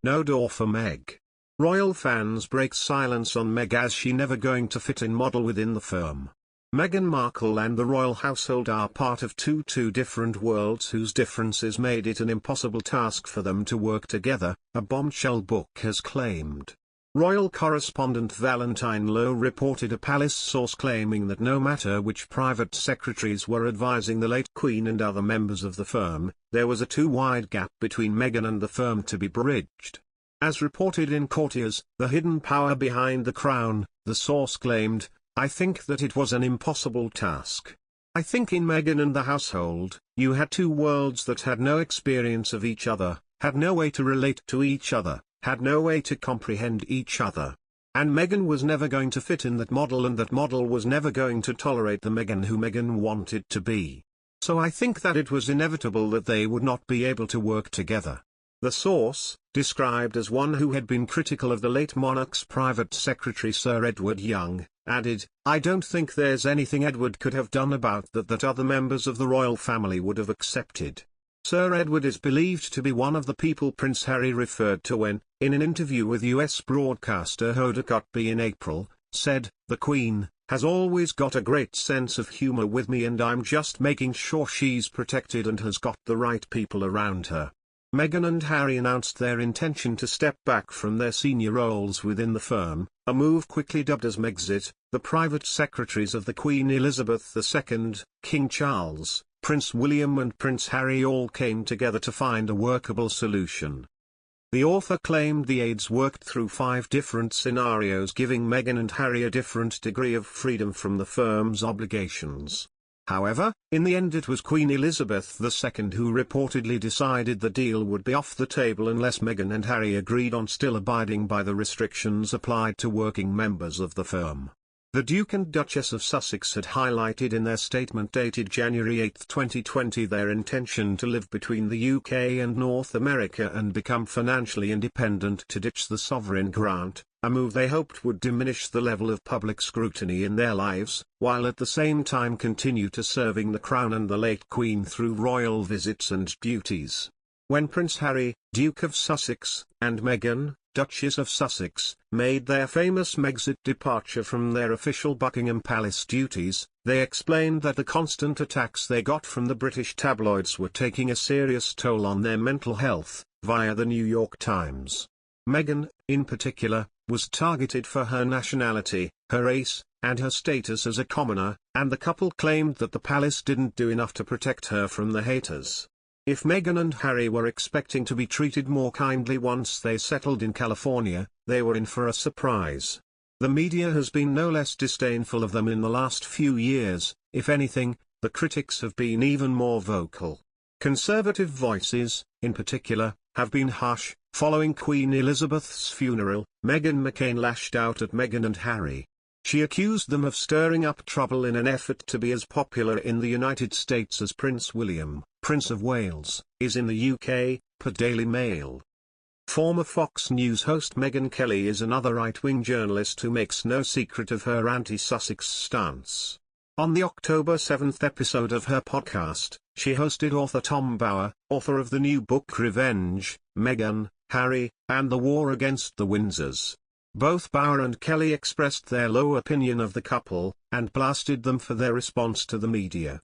No door for Meg. Royal fans break silence on Meg as she never going to fit in model within the firm. Meghan Markle and the royal household are part of two different worlds whose differences made it an impossible task for them to work together, a bombshell book has claimed. Royal correspondent Valentine Lowe reported a palace source claiming that no matter which private secretaries were advising the late Queen and other members of the firm, there was a too-wide gap between Meghan and the firm to be bridged. As reported in Courtiers, the hidden power behind the crown, the source claimed, "I think that it was an impossible task. I think in Meghan and the household, you had two worlds that had no experience of each other, had no way to relate to each other, had no way to comprehend each other. And Meghan was never going to fit in that model, and that model was never going to tolerate the Meghan who Meghan wanted to be. So I think that it was inevitable that they would not be able to work together." The source, described as one who had been critical of the late monarch's private secretary Sir Edward Young, added, "I don't think there's anything Edward could have done about that other members of the royal family would have accepted." Sir Edward is believed to be one of the people Prince Harry referred to when, in an interview with US broadcaster Hoda Kotb in April, said, "The Queen has always got a great sense of humor with me, and I'm just making sure she's protected and has got the right people around her." Meghan and Harry announced their intention to step back from their senior roles within the firm, a move quickly dubbed as Megxit. The private secretaries of the Queen Elizabeth II, King Charles, Prince William and Prince Harry all came together to find a workable solution. The author claimed the aides worked through 5 different scenarios, giving Meghan and Harry a different degree of freedom from the firm's obligations. However, in the end it was Queen Elizabeth II who reportedly decided the deal would be off the table unless Meghan and Harry agreed on still abiding by the restrictions applied to working members of the firm. The Duke and Duchess of Sussex had highlighted in their statement dated January 8, 2020 their intention to live between the UK and North America and become financially independent to ditch the sovereign grant, a move they hoped would diminish the level of public scrutiny in their lives, while at the same time continue to serving the Crown and the late Queen through royal visits and duties. When Prince Harry, Duke of Sussex, and Meghan, Duchess of Sussex, made their famous Megxit departure from their official Buckingham Palace duties, they explained that the constant attacks they got from the British tabloids were taking a serious toll on their mental health, via the New York Times. Meghan, in particular, was targeted for her nationality, her race, and her status as a commoner, and the couple claimed that the palace didn't do enough to protect her from the haters. If Meghan and Harry were expecting to be treated more kindly once they settled in California, they were in for a surprise. The media has been no less disdainful of them in the last few years. If anything, the critics have been even more vocal. Conservative voices, in particular, have been harsh. Following Queen Elizabeth's funeral, Meghan McCain lashed out at Meghan and Harry. She accused them of stirring up trouble in an effort to be as popular in the United States as Prince William, Prince of Wales, is in the UK, per Daily Mail. Former Fox News host Megyn Kelly is another right-wing journalist who makes no secret of her anti-Sussex stance. On the October 7 episode of her podcast, she hosted author Tom Bower, author of the new book Revenge, Meghan, Harry, and the War Against the Windsors. Both Bower and Kelly expressed their low opinion of the couple, and blasted them for their response to the media.